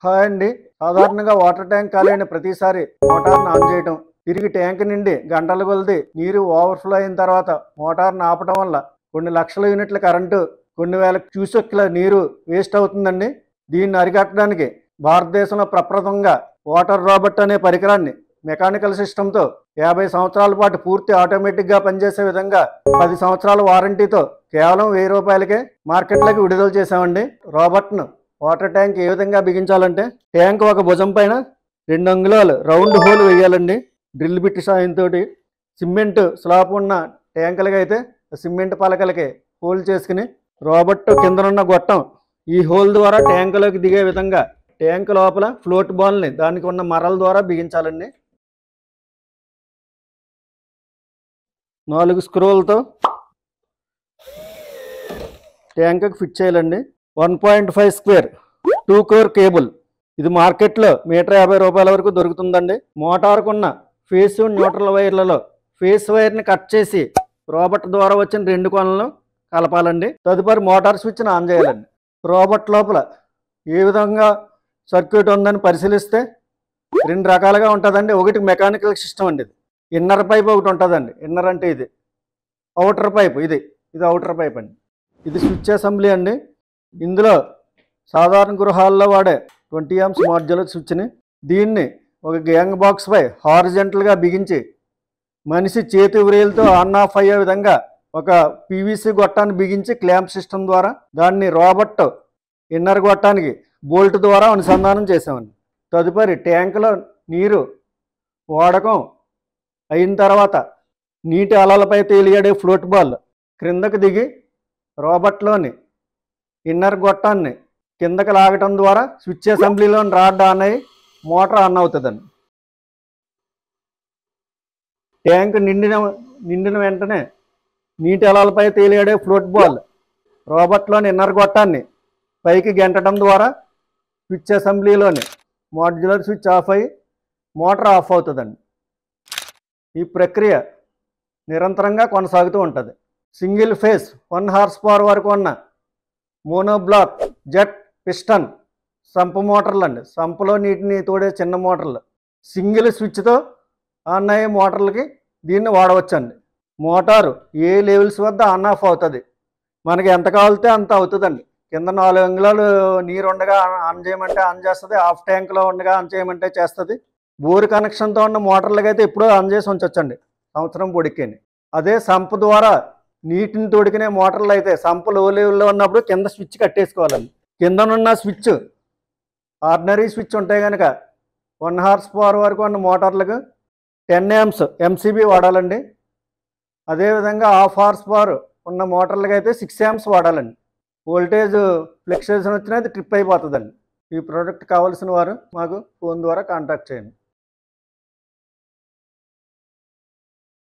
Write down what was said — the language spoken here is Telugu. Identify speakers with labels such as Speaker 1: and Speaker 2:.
Speaker 1: హాయ్ అండి. సాధారణంగా వాటర్ ట్యాంక్ ఖాళీ అయిన ప్రతిసారి మోటార్ను ఆన్ చేయటం, తిరిగి ట్యాంక్ నిండి గంటల కొలది నీరు ఓవర్ఫ్లో అయిన తర్వాత మోటార్ను ఆపటం వల్ల కొన్ని లక్షల యూనిట్ల కరెంటు, కొన్ని వేల క్యూసెక్ల నీరు వేస్ట్ అవుతుందండి. దీన్ని అరికట్టడానికి భారతదేశంలో ప్రప్రథమంగా వాటర్ రాబర్ట్ అనే పరికరాన్ని మెకానికల్ సిస్టంతో 50 సంవత్సరాల పాటు పూర్తి ఆటోమేటిక్గా పనిచేసే విధంగా 10 సంవత్సరాల వారంటీతో కేవలం 1000 రూపాయలకే మార్కెట్లోకి విడుదల చేశామండి. రాబర్ట్ను వాటర్ ట్యాంక్ ఏ విధంగా బిగించాలంటే, ట్యాంక్ ఒక భుజం పైన 2 అంగుళాలు రౌండ్ హోల్ వేయాలండి. డ్రిల్ బిట్ సాయంతో సిమెంట్ స్లాబ్ ఉన్న ట్యాంకులకి అయితే సిమెంట్ పలకలకి హోల్ చేసుకుని రాబర్ట్ కిందనున్న గొట్టం ఈ హోల్ ద్వారా ట్యాంకులోకి దిగే విధంగా ట్యాంక్ లోపల ఫ్లోట్ బాల్ని దానికి ఉన్న మరల ద్వారా బిగించాలండి. 4 స్క్రూలతో ట్యాంక్కి ఫిట్ చేయాలండి. 1.5 స్క్వేర్ 2 కోర్ కేబుల్, ఇది మార్కెట్లో మీటర్ 50 రూపాయల వరకు దొరుకుతుందండి. మోటార్కున్న ఫేస్ న్యూట్రల్ వైర్లలో ఫేస్ వైర్ని కట్ చేసి రాబర్ట్ ద్వారా వచ్చిన 2 కొనలను కలపాలండి. తదుపరి మోటార్ స్విచ్ని ఆన్ చేయాలండి. రాబర్ట్ లోపల ఏ విధంగా సర్క్యూట్ ఉందని పరిశీలిస్తే 2 రకాలుగా ఉంటుందండి. ఒకటి మెకానికల్ సిస్టమ్ అండి. ఇది ఇన్నర్ పైప్ ఒకటి ఉంటుందండి. ఇన్నర్ అంటే ఇది, అవుటర్ పైప్ ఇది అవుటర్ పైప్ అండి. ఇది స్విచ్ అసెంబ్లీ అండి. ఇందులో సాధారణ గృహాల్లో వాడే 20 amps మాడ్యులర్ స్విచ్ని, దీన్ని ఒక గ్యాంగ్ బాక్స్ పై హారిజెంటల్గా బిగించి మనిషి చేతి వ్రేలుతో ఆన్ ఆఫ్ అయ్యే విధంగా ఒక పీవీసీ గొట్టాన్ని బిగించి క్లాంప్ సిస్టమ్ ద్వారా దాన్ని రాబర్ట్ ఇన్నర్ గొట్టానికి బోల్ట్ ద్వారా అనుసంధానం చేసామండి. తదుపరి ట్యాంకులో నీరు వాడకం అయిన తర్వాత నీటి అలలపై తేలియాడే ఫ్లోట్ బాల్ క్రిందకు దిగి రాబర్ట్లోని ఇన్నర్ గొట్టాన్ని కిందకి లాగటం ద్వారా స్విచ్ అసెంబ్లీలోని రాడ్ ఆన్ అయ్యి మోటార్ ఆన్ అవుతుందండి. ట్యాంక్ నిండిన వెంటనే నీటి అలలపై తేలియాడే ఫ్లోట్ బాల్ రాబర్ట్లోని ఇన్నర్ గొట్టాన్ని పైకి గెంటడం ద్వారా స్విచ్ అసెంబ్లీలోని మాడ్యులర్ స్విచ్ ఆఫ్ అయ్యి మోటార్ ఆఫ్ అవుతుందండి. ఈ ప్రక్రియ నిరంతరంగా కొనసాగుతూ ఉంటుంది. సింగిల్ ఫేస్ 1 horsepower వరకు ఉన్న మోనోబ్లాక్ జెట్ పిస్టన్ సంప్ మోటార్లు అండి. సంపులో నీటిని తోడే చిన్న మోటార్లు సింగిల్ స్విచ్తో ఆన్ అయ్యే మోటార్లకి దీన్ని వాడవచ్చండి. మోటారు ఏ లెవెల్స్ వద్ద ఆన్ ఆఫ్ అవుతుంది, మనకి ఎంత కావాలితే అంత అవుతుందండి. కింద 4 అంగుళాలు నీరు ఉండగా ఆన్ చేయమంటే ఆన్ చేస్తుంది, హాఫ్ ట్యాంక్లో ఉండగా ఆన్ చేయమంటే చేస్తుంది. బోర్ కనెక్షన్తో ఉన్న మోటార్లకి అయితే ఎప్పుడూ ఆన్ చేసి ఉంచొచ్చండి, సంవత్సరం పొడికేని. అదే సంప్ ద్వారా నీటిని తోడుకునే మోటార్లు అయితే సంప్ లో లెవెల్లో ఉన్నప్పుడు కింద స్విచ్ కట్టేసుకోవాలండి. కిందనున్న స్విచ్ ఆర్డినరీ స్విచ్ ఉంటాయి కనుక 1 horsepower వరకు ఉన్న మోటార్లకు 10 amps ఎంసీబీ వాడాలండి. అదేవిధంగా 1/2 horsepower ఉన్న మోటార్లకి అయితే 6 amps వాడాలండి. వోల్టేజ్ ఫ్లక్చుయేషన్ వచ్చినా అది ట్రిప్ అయిపోతుందండి. ఈ ప్రోడక్ట్ కావాల్సిన వారు మాకు ఫోన్ ద్వారా కాంటాక్ట్ చేయండి.